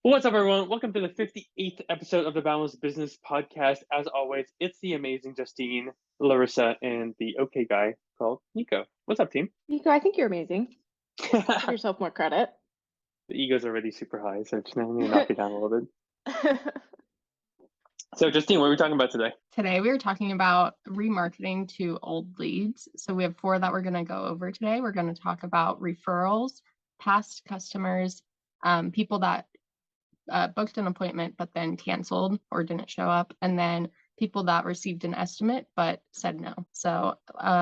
What's up, everyone? Welcome to the 58th episode of the Boundless Business Podcast. As always, it's the amazing Justine, Larissa, and the okay guy called Nico. What's up, team? Nico, I think you're amazing. Give The yourself more credit. ego's already super high, so just let me knock it down a little bit. So, Justine, what are we talking about today? Today, we are talking about remarketing to old leads. So we have four that we're going to go over today. We're going to talk about referrals, past customers, people that booked an appointment but then canceled or didn't show up, and then people that received an estimate but said no. So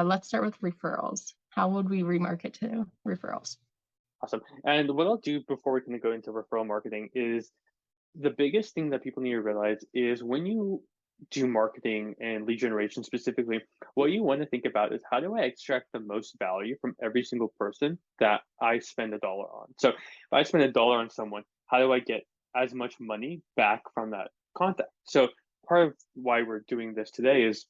let's start with referrals. How would we remarket to referrals? Awesome. And what I'll do before we can go into referral marketing is the biggest thing that people need to realize is when you do marketing and lead generation specifically, what you want to think about is how do I extract the most value from every single person that I spend a dollar on? So if I spend a dollar on someone, how do I get as much money back from that contact? So part of why we're doing this today is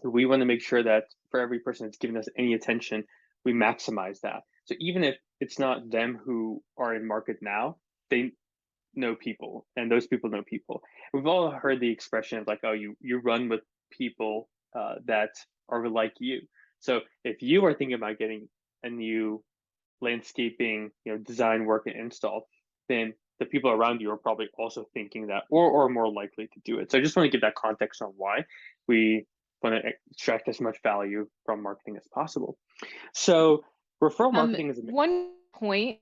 we want to make sure that for every person that's giving us any attention, we maximize that. So even if it's not them who are in market now, they know people and those people know people. We've all heard the expression of like, oh, you run with people that are like you. So if you are thinking about getting a new landscaping, design work and install, then the people around you are probably also thinking that or more likely to do it. So I just want to give that context on why we want to extract as much value from marketing as possible. So referral marketing is one point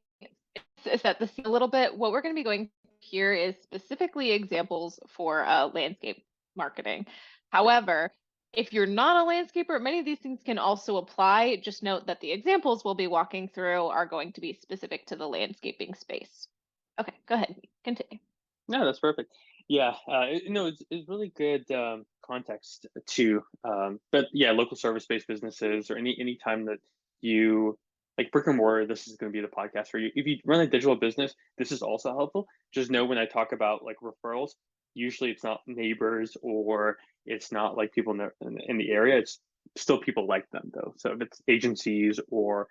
is that this a little bit. What we're going to be going here is specifically examples for landscape marketing. However, if you're not a landscaper, many of these things can also apply. Just note that the examples we'll be walking through are going to be specific to the landscaping space. Okay, go ahead, continue. No, that's perfect. Yeah, it's really good context too. But yeah, local service-based businesses or any time that you like brick and mortar, this is going to be the podcast for you. If you run a digital business, this is also helpful. Just know when I talk about like referrals, usually it's not neighbors or it's not like people in the area. It's still people like them though. So if it's agencies or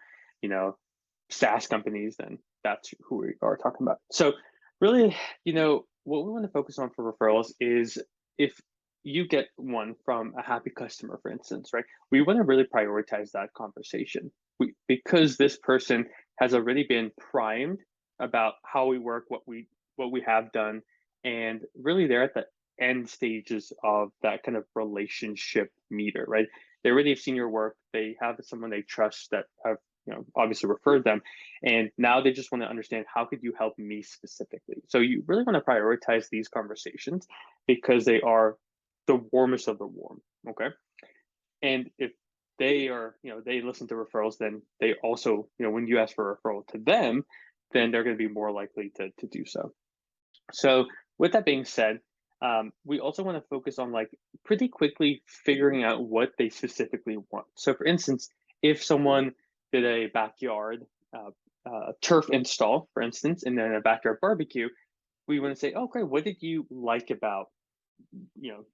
SaaS companies, then that's who we are talking about. So really, what we want to focus on for referrals is if you get one from a happy customer, for instance, right? We want to really prioritize that conversation because this person has already been primed about how we work, what we have done, and really they're at the end stages of that kind of relationship meter, right? They already have seen your work. They have someone they trust that have obviously referred them. And now they just want to understand how could you help me specifically? So you really want to prioritize these conversations because they are the warmest of the warm. Okay. And if they are, they listen to referrals, then they also, when you ask for a referral to them, then they're going to be more likely to do so. So with that being said, we also want to focus on like pretty quickly figuring out what they specifically want. So for instance, if someone did a backyard turf install, for instance, and then a backyard barbecue, we want to say, oh, great, what did you like about,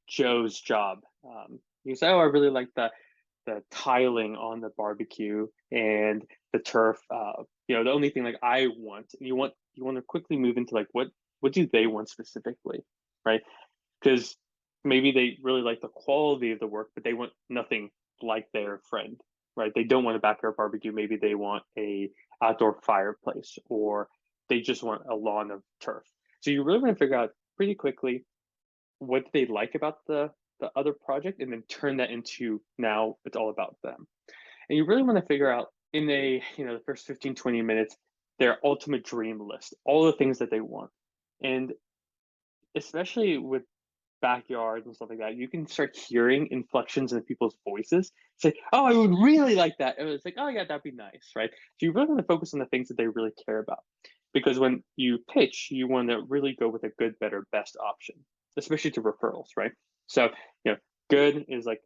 Joe's job? You say, oh, I really like the tiling on the barbecue and the turf. The only thing like I want, and you want to quickly move into like what do they want specifically, right? Because maybe they really like the quality of the work, but they want nothing like their friend, right? They don't want a backyard barbecue. Maybe they want a outdoor fireplace, or they just want a lawn of turf. So you really want to figure out pretty quickly what they like about the other project, and then turn that into now it's all about them. And you really want to figure out in the first 15, 20 minutes, their ultimate dream list, all the things that they want. And especially with backyards and stuff like that, you can start hearing inflections in people's voices. Say, oh, I would really like that. And it's like, oh yeah, that'd be nice, right? So you really want to focus on the things that they really care about. Because when you pitch, you want to really go with a good, better, best option, especially to referrals, right? So, good is like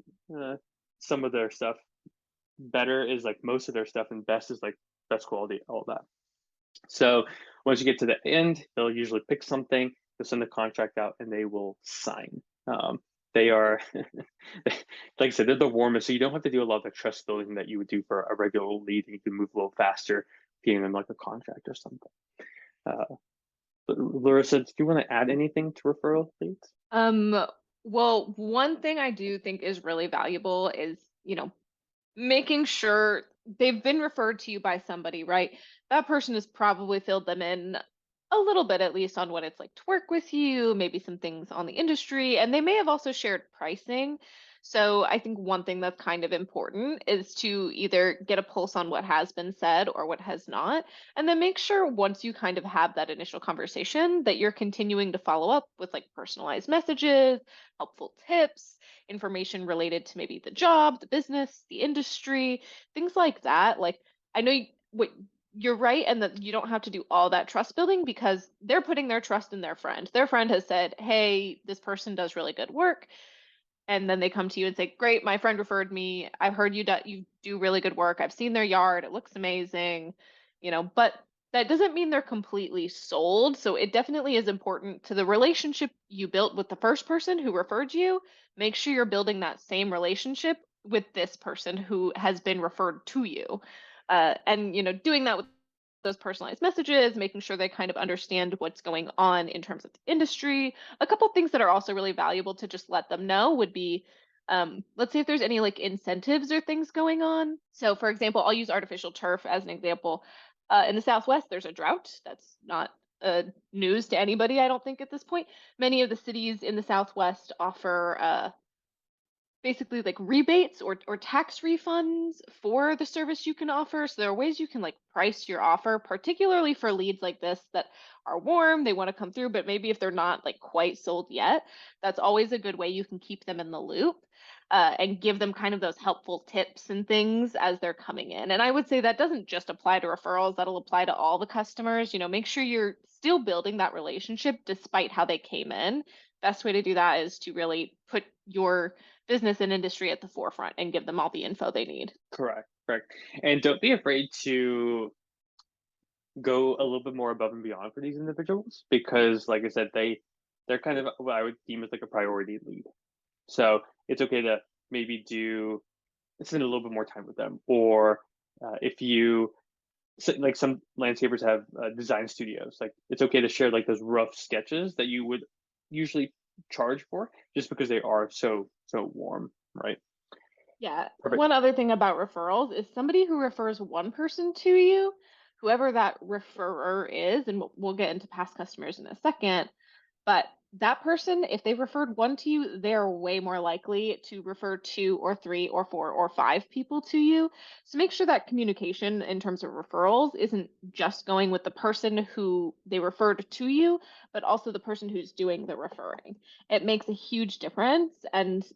some of their stuff, better is like most of their stuff, and best is like best quality, all that. So once you get to the end, they'll usually pick something, they'll send the contract out, and they will sign. They are, like I said, they're the warmest, so you don't have to do a lot of the trust building that you would do for a regular lead, and you can move a little faster, getting them like a contract or something. But Larissa, do you want to add anything to referral leads? Well, one thing I do think is really valuable is, making sure they've been referred to you by somebody, right? That person has probably filled them in a little bit, at least, on what it's like to work with you, maybe some things on the industry, and they may have also shared pricing. So I think one thing that's kind of important is to either get a pulse on what has been said or what has not, and then make sure once you kind of have that initial conversation that you're continuing to follow up with like personalized messages, helpful tips, information related to maybe the job, the business, the industry, things like that. Like I know you're right, and that you don't have to do all that trust building because they're putting their trust in their friend. Their friend has said, "Hey, this person does really good work." And then they come to you and say, "Great, my friend referred me. I've heard you do really good work. I've seen their yard. It looks amazing." But that doesn't mean they're completely sold. So it definitely is important to the relationship you built with the first person who referred you. Make sure you're building that same relationship with this person who has been referred to you. And doing that with those personalized messages, making sure they kind of understand what's going on in terms of the industry. A couple things that are also really valuable to just let them know would be, let's see if there's any like incentives or things going on. So, for example, I'll use artificial turf as an example. In the Southwest, there's a drought. That's not news to anybody, I don't think, at this point. Many of the cities in the Southwest offer basically like rebates or tax refunds for the service you can offer. So there are ways you can like price your offer, particularly for leads like this that are warm, they want to come through, but maybe if they're not like quite sold yet, that's always a good way you can keep them in the loop. And give them kind of those helpful tips and things as they're coming in. And I would say that doesn't just apply to referrals, that'll apply to all the customers. Make sure you're still building that relationship despite how they came in. Best way to do that is to really put your business and industry at the forefront and give them all the info they need. Correct, correct. And don't be afraid to go a little bit more above and beyond for these individuals because, like I said, they're kind of what I would deem as like a priority lead. So it's okay to maybe spend a little bit more time with them, or if you like some landscapers have design studios, like it's okay to share like those rough sketches that you would usually charge for, just because they are so warm, right? Yeah. Perfect. One other thing about referrals is somebody who refers one person to you, whoever that referrer is, and we'll get into past customers in a second, but that person, if they referred one to you, they're way more likely to refer two or three or four or five people to you. So make sure that communication in terms of referrals isn't just going with the person who they referred to you, but also the person who's doing the referring. It makes a huge difference. And,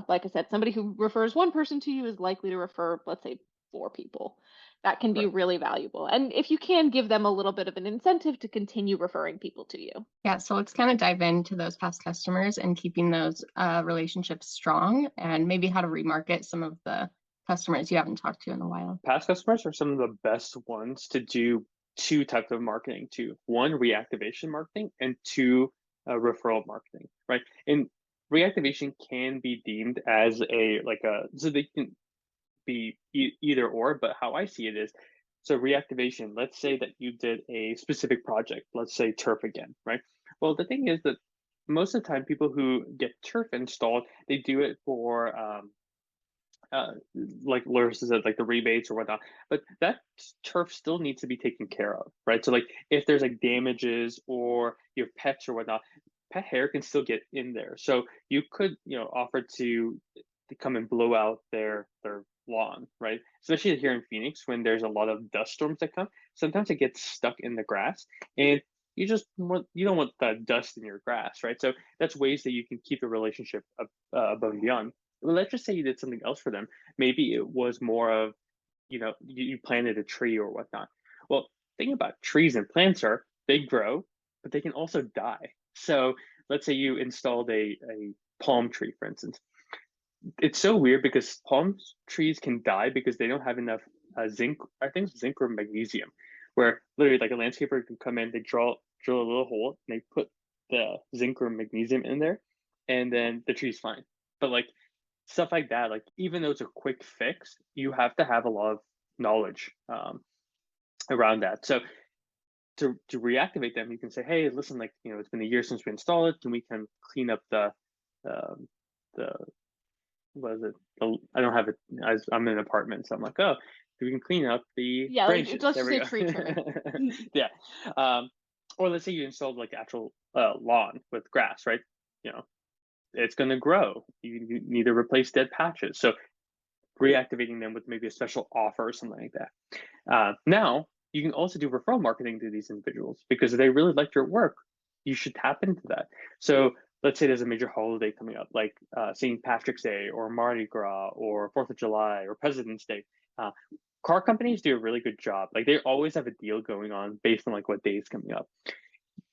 like I said, somebody who refers one person to you is likely to refer, let's say, four people. That can be Right. really valuable. And if you can give them a little bit of an incentive to continue referring people to you. Yeah, so let's kind of dive into those past customers and keeping those relationships strong, and maybe how to remarket some of the customers you haven't talked to in a while. Past customers are some of the best ones to do two types of marketing to: one, reactivation marketing, and two, referral marketing, right? And reactivation can be deemed as so they can be either or, but how I see it is, so reactivation, let's say that you did a specific project, let's say turf again, right? Well, the thing is that most of the time people who get turf installed, they do it for uh, like Larissa said, like the rebates or whatnot, but that turf still needs to be taken care of, right? So like if there's like damages or you have pets or whatnot, pet hair can still get in there. So you could, offer to come and blow out their lawn, right? Especially here in Phoenix when there's a lot of dust storms that come. Sometimes it gets stuck in the grass, and you don't want that dust in your grass, right? So that's ways that you can keep the relationship up, above and beyond. Well, let's just say you did something else for them. Maybe it was more of, you planted a tree or whatnot. Well, thing about trees and plants are they grow, but they can also die. So let's say you installed a palm tree, for instance. It's so weird because palm trees can die because they don't have enough zinc. I think it's zinc or magnesium, where literally like a landscaper can come in, they drill a little hole, and they put the zinc or magnesium in there, and then the tree's fine. But like stuff like that, like even though it's a quick fix, you have to have a lot of knowledge around that. So to reactivate them, you can say, hey, listen, like, it's been a year since we installed it, and we can clean up um, the what is it? I don't have it. I'm in an apartment, so I'm like, oh, we can clean up the Yeah, like branches. let's There just we say go. tree trimming. Yeah. Or let's say you installed like actual lawn with grass, right? You know, it's going to grow. You need to replace dead patches. So reactivating them with maybe a special offer or something like that. Now you can also do referral marketing to these individuals, because if they really like your work, you should tap into that. So let's say there's a major holiday coming up, like St. Patrick's Day or Mardi Gras or 4th of July or President's Day. Uh, Car companies do a really good job. Like they always have a deal going on based on like what day is coming up.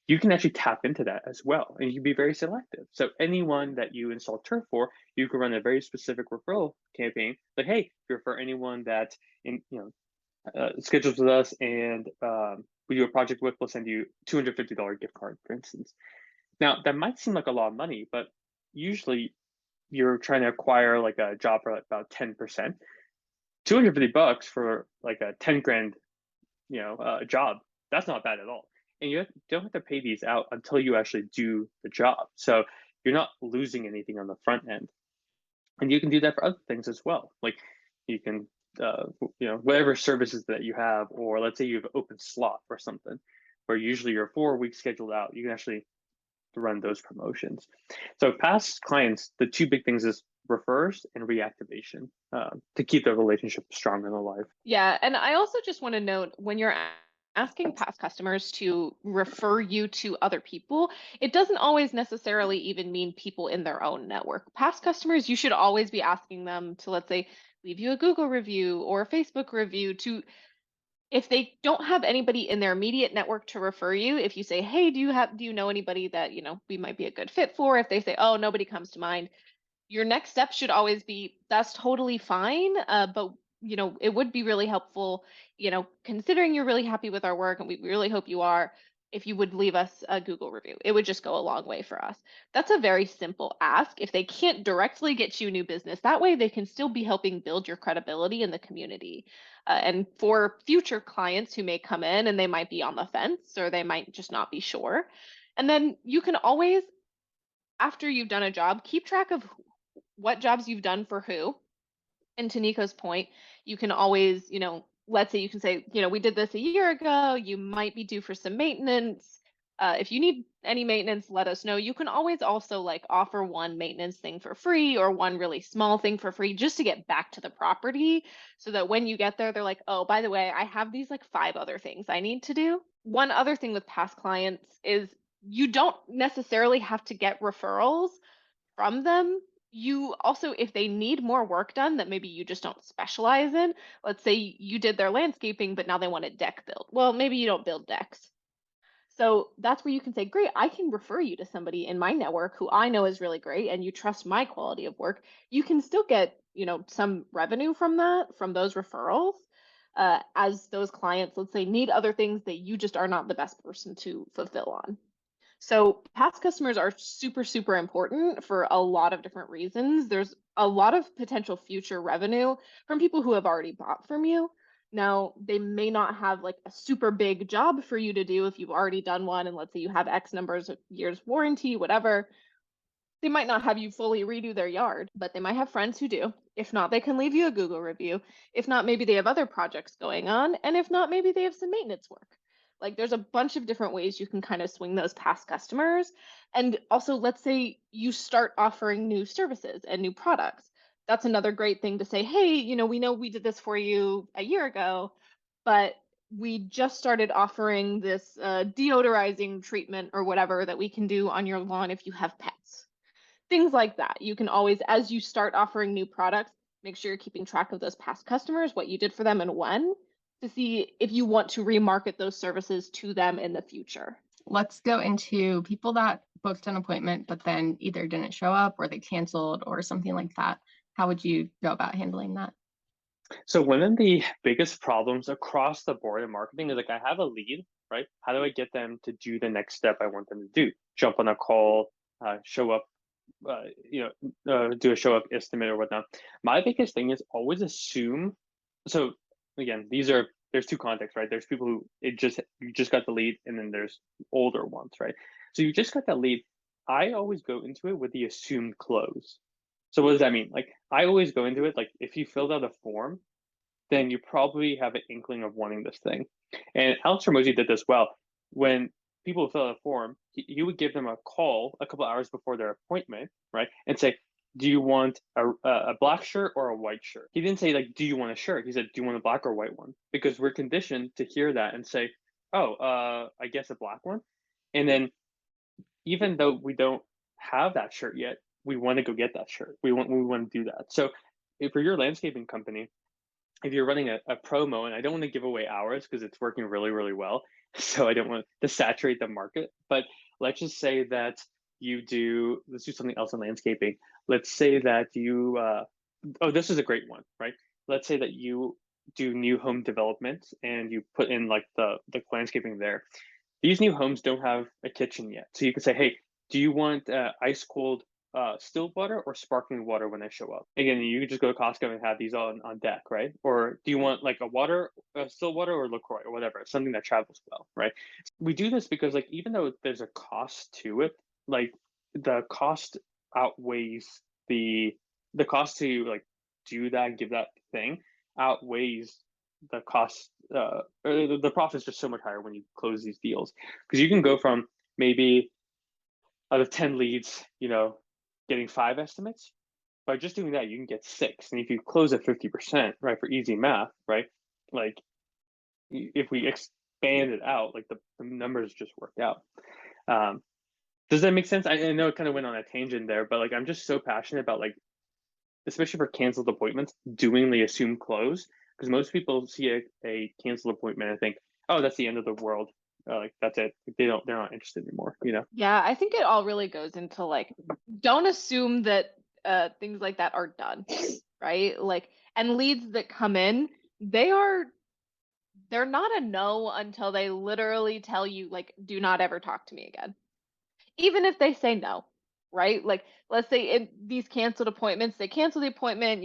You can actually tap into that as well, and you can be very selective. So anyone that you install turf for, you can run a very specific referral campaign. Like, hey, if you refer anyone that schedules with us, and we do a project with, we'll send you $250 gift card, for instance. Now that might seem like a lot of money, but usually you're trying to acquire like a job for like about 10%. $250 for like a 10 grand, job. That's not bad at all. And you don't have to pay these out until you actually do the job. So you're not losing anything on the front end. And you can do that for other things as well. Like you can, whatever services that you have, or let's say you have an open slot or something, where usually you're 4 weeks scheduled out, you can actually run those promotions. So past clients, the two big things is refers and reactivation, to keep the relationship strong and alive. Yeah, and I also just want to note, when you're asking past customers to refer you to other people, it doesn't always necessarily even mean people in their own network. Past customers, you should always be asking them to, let's say, leave you a Google review or a Facebook review. To If they don't have anybody in their immediate network to refer you, if you say, hey, do you know anybody that, we might be a good fit for? If they say, oh, nobody comes to mind, your next step should always be, that's totally fine, but it would be really helpful, considering you're really happy with our work, and we really hope you are, if you would leave us a Google review. It would just go a long way for us. That's a very simple ask. If they can't directly get you new business, that way they can still be helping build your credibility in the community. And for future clients who may come in and they might be on the fence, or they might just not be sure, and then you can always, after you've done a job, keep track of what jobs you've done for who. And to Nico's point, you can always, let's say you can say, we did this a year ago, you might be due for some maintenance. If you need any maintenance, let us know. You can always also like offer one maintenance thing for free, or one really small thing for free, just to get back to the property, so that when you get there, they're like, oh, by the way, I have these like 5 other things I need to do. One other thing with past clients is, you don't necessarily have to get referrals from them. You also, if they need more work done that maybe you just don't specialize in, let's say you did their landscaping, but now they want a deck built. Well, maybe you don't build decks. So that's where you can say, great, I can refer you to somebody in my network who I know is really great, and you trust my quality of work. You can still get, some revenue from that, from those referrals, as those clients, let's say, need other things that you just are not the best person to fulfill on. So past customers are super, super important for a lot of different reasons. There's a lot of potential future revenue from people who have already bought from you. Now, they may not have like a super big job for you to do if you've already done one, and let's say you have X numbers of years warranty, whatever. They might not have you fully redo their yard, but they might have friends who do. If not, they can leave you a Google review. If not, maybe they have other projects going on. And if not, maybe they have some maintenance work. Like, there's a bunch of different ways you can kind of swing those past customers. And also, let's say you start offering new services and new products. That's another great thing to say, hey, we know we did this for you a year ago, but we just started offering this deodorizing treatment or whatever that we can do on your lawn if you have pets. Things like that. You can always, as you start offering new products, make sure you're keeping track of those past customers, what you did for them and when, to see if you want to remarket those services to them in the future. Let's go into people that booked an appointment but then either didn't show up or they canceled or something like that. How would you go about handling that? So one of the biggest problems across the board in marketing is like, I have a lead, right? How do I get them to do the next step I want them to do? Jump on a call, show up, do a show up estimate or whatnot. My biggest thing is always assume. So again, these are there's two contexts, right? There's people who you just got the lead, and then there's older ones, right? So you just got that lead. I always go into it with the assumed close. So what does that mean? Like I always go into it like if you filled out a form, then you probably have an inkling of wanting this thing. And Alex Ramosi did this well. When people fill out a form, he would give them a call a couple hours before their appointment, right? And say, do you want a black shirt or a white shirt? He didn't say, like, do you want a shirt? He said, do you want a black or white one? Because we're conditioned to hear that and say, oh, I guess a black one. And then even though we don't have that shirt yet, we want to go get that shirt. We want to do that. So if for your landscaping company, if you're running a promo, and I don't want to give away hours because it's working really, really well, so I don't want to saturate the market, but let's just say that let's do something else in landscaping. Let's say that this is a great one, right? Let's say that you do new home development and you put in like the landscaping there. These new homes don't have a kitchen yet. So you can say, hey, do you want ice cold still water or sparkling water when I show up? Again, you could just go to Costco and have these on deck, right? Or do you want like still water or LaCroix or whatever, something that travels well, right? We do this because like even though there's a cost to it, like the cost outweighs the cost to like do that, give that thing outweighs the cost or the profit is just so much higher when you close these deals because you can go from maybe out of 10 leads, getting 5 estimates. By just doing that, you can get 6. And if you close at 50%, right, for easy math, right, like if we expand it out, like the numbers just work out. Does that make sense? I know it kind of went on a tangent there, but like I'm just so passionate about like, especially for canceled appointments, doing the assumed close because most people see a canceled appointment and think, oh, that's the end of the world. Like that's it. They're not interested anymore. Yeah, I think it all really goes into like, don't assume that things like that are done, right? Like, and leads that come in, they're not a no until they literally tell you like, do not ever talk to me again. Even if they say no, right? Like, let's say in these canceled appointments, they cancel the appointment,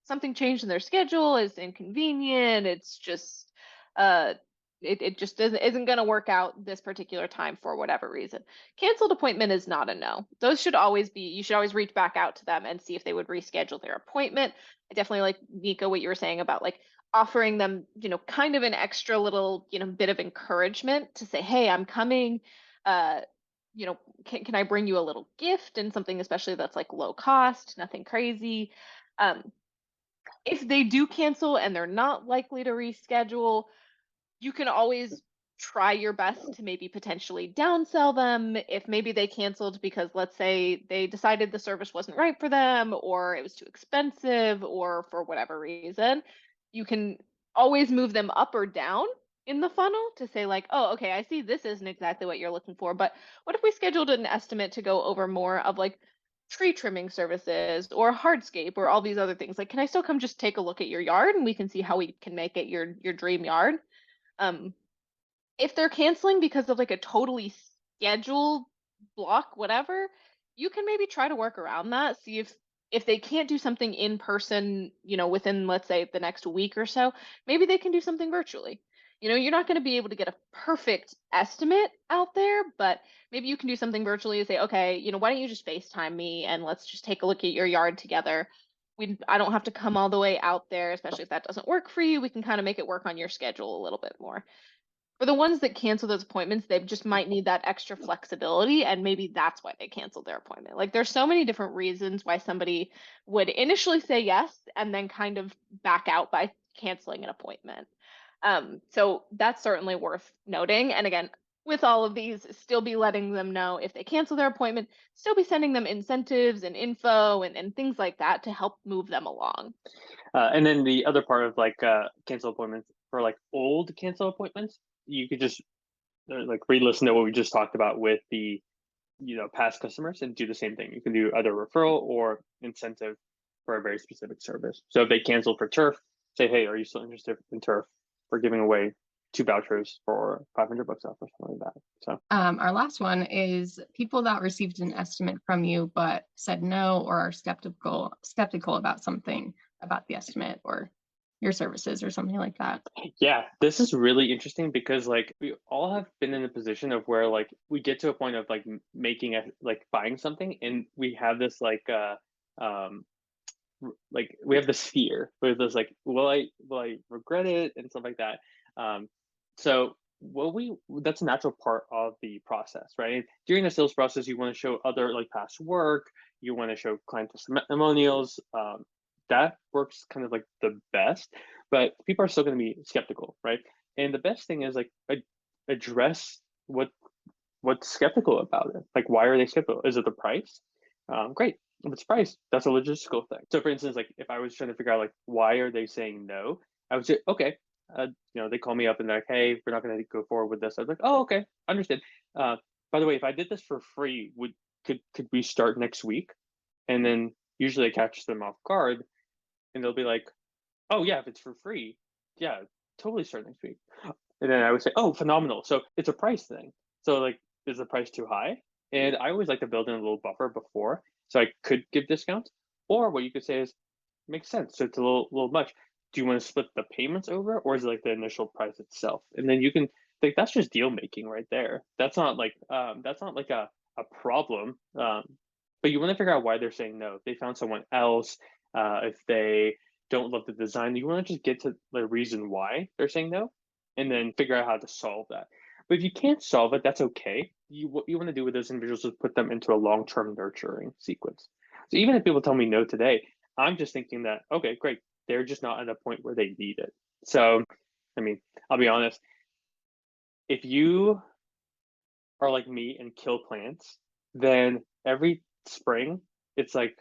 something changed in their schedule, is inconvenient, it's just uh it just isn't going to work out this particular time for whatever reason. Canceled appointment is not a no. Those should always be, you should always reach back out to them and see if they would reschedule their appointment. I definitely like, Nico, what you were saying about like offering them, kind of an extra little, bit of encouragement to say, hey, I'm coming. Uh, can I bring you a little gift and something especially that's like low cost, nothing crazy. If they do cancel and they're not likely to reschedule, you can always try your best to maybe potentially downsell them if maybe they canceled because let's say they decided the service wasn't right for them or it was too expensive or for whatever reason. You can always move them up or down in the funnel to say like, oh, okay, I see this isn't exactly what you're looking for, but what if we scheduled an estimate to go over more of like tree trimming services or hardscape or all these other things? Like, can I still come just take a look at your yard and we can see how we can make it your dream yard? um if they're canceling because of like a totally scheduled block, whatever, you can maybe try to work around that. See if they can't do something in person, within let's say the next week or so, maybe they can do something virtually. You're not going to be able to get a perfect estimate out there, but maybe you can do something virtually and say, okay, why don't you just FaceTime me and let's just take a look at your yard together. I don't have to come all the way out there, especially if that doesn't work for you. We can kind of make it work on your schedule a little bit more. For the ones that cancel those appointments, they just might need that extra flexibility, and maybe that's why they canceled their appointment. Like there's so many different reasons why somebody would initially say yes and then kind of back out by canceling an appointment. So that's certainly worth noting. And again, with all of these, still be letting them know if they cancel their appointment, still be sending them incentives and info and things like that to help move them along. And then the other part of like cancel appointments for like old cancel appointments, you could just like re-listen to what we just talked about with the past customers and do the same thing. You can do either referral or incentive for a very specific service. So if they cancel for turf, say, hey, are you still interested in turf? For giving away 2 vouchers for $500 off or something like that. So our last one is people that received an estimate from you but said no or are skeptical about something about the estimate or your services or something like that. Yeah, this is really interesting because like we all have been in a position of where like we get to a point of like making a like buying something and we have this um like we have this fear where there's like will I regret it and stuff like that. So what we that's a natural part of the process, right? During the sales process, you want to show other like past work, you want to show client testimonials. That works kind of like the best, but people are still going to be skeptical, right? And the best thing is like address what's skeptical about it. Like, why are they skeptical? Is it the price? Great. If it's price, that's a logistical thing. So, for instance, like if I was trying to figure out like why are they saying no, I would say, okay, they call me up and they're like, hey, we're not going to go forward with this. I was like, oh, okay, understood. By the way, if I did this for free, could we start next week? And then usually I catch them off guard, and they'll be like, oh yeah, if it's for free, yeah, totally start next week. And then I would say, oh, phenomenal. So it's a price thing. So like, is the price too high? And I always like to build in a little buffer before, so I could give discounts. Or what you could say is, makes sense. So it's a little much. Do you want to split the payments over, or is it like the initial price itself? And then you can like that's just deal making right there. That's not like a problem. But you want to figure out why they're saying no. If they found someone else, if they don't love the design, you want to just get to the reason why they're saying no, and then figure out how to solve that. But if you can't solve it, that's okay. What you want to do with those individuals is put them into a long-term nurturing sequence. So even if people tell me no today, I'm just thinking that, okay, great. They're just not at a point where they need it. So, I mean, I'll be honest. If you are like me and kill plants, then every spring it's like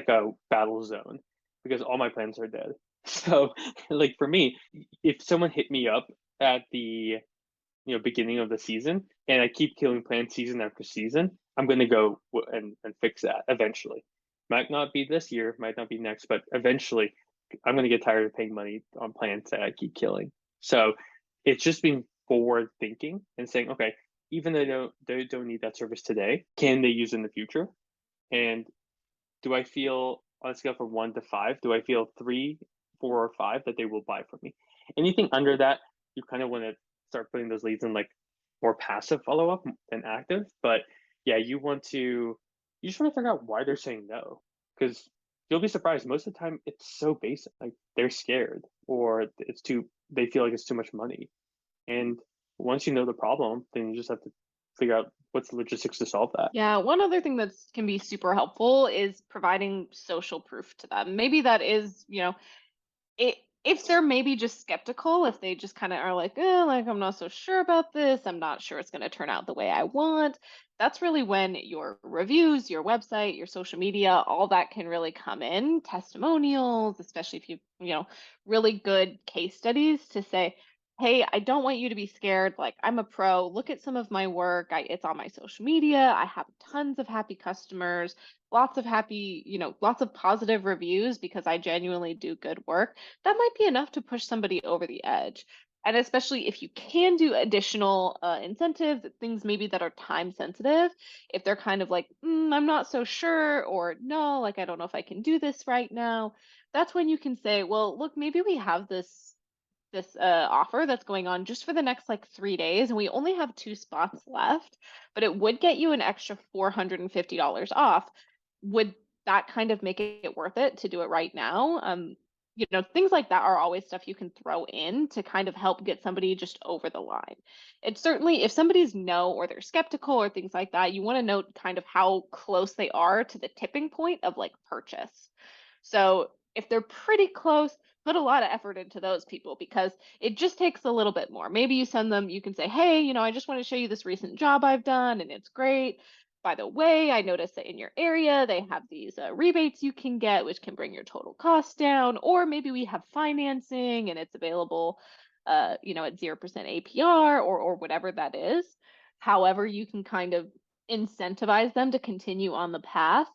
a battle zone because all my plants are dead. So, like for me, if someone hit me up at the beginning of the season and I keep killing plants season after season, I'm going to go and fix that eventually. Might not be this year, might not be next, but eventually I'm going to get tired of paying money on plants that I keep killing. So it's just being forward thinking and saying, okay, even though they don't need that service today, can they use it in the future? And do I feel on a scale from 1 to 5, do I feel 3, 4, or 5 that they will buy from me? Anything under that, you kind of want to start putting those leads in like more passive follow up than active. But yeah, you just want to figure out why they're saying no, because you'll be surprised. Most of the time, it's so basic. Like they're scared, or they feel like it's too much money. And once you know the problem, then you just have to figure out what's the logistics to solve that. Yeah, one other thing that can be super helpful is providing social proof to them. Maybe that is, it, if they're maybe just skeptical, if they just kind of are like, like I'm not so sure about this, I'm not sure it's going to turn out the way I want. That's really when your reviews, your website, your social media, all that can really come in. Testimonials, especially if really good case studies to say, hey, I don't want you to be scared. Like I'm a pro. Look at some of my work. It's on my social media. I have tons of happy customers, lots of happy, lots of positive reviews because I genuinely do good work. That might be enough to push somebody over the edge. And especially if you can do additional incentives, things maybe that are time sensitive, if they're kind of like, I'm not so sure, or no, like I don't know if I can do this right now, that's when you can say, well, look, maybe we have this offer that's going on just for the next like 3 days, and we only have 2 spots left, but it would get you an extra $450 off. Would that kind of make it worth it to do it right now? Things like that are always stuff you can throw in to kind of help get somebody just over the line. It's certainly if somebody's no or they're skeptical or things like that, you want to note kind of how close they are to the tipping point of like purchase. So if they're pretty close, put a lot of effort into those people because it just takes a little bit more. Maybe you send them, you can say, hey, I just want to show you this recent job I've done and it's great. By the way, I noticed that in your area, they have these rebates you can get, which can bring your total cost down. Or maybe we have financing and it's available, at 0% APR or whatever that is. However, you can kind of incentivize them to continue on the path,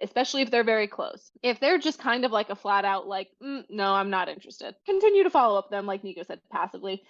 especially if they're very close. If they're just kind of like a flat out like, no, I'm not interested, continue to follow up them, like Nico said, passively.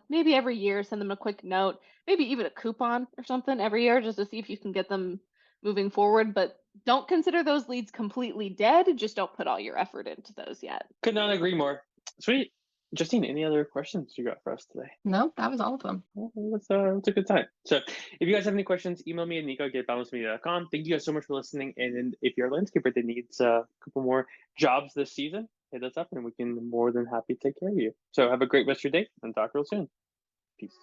Maybe every year send them a quick note, maybe even a coupon or something every year just to see if you can get them moving forward, but don't consider those leads completely dead. Just don't put all your effort into those yet. Could not agree more. Sweet. Justine, any other questions you got for us today? No, that was all of them. Well, it's a good time. So if you guys have any questions, email me at nico@balancemedia.com. Thank you guys so much for listening. And if you're a landscaper that needs a couple more jobs this season, hit us up and we can more than happy to take care of you. So have a great rest of your day and talk real soon. Peace.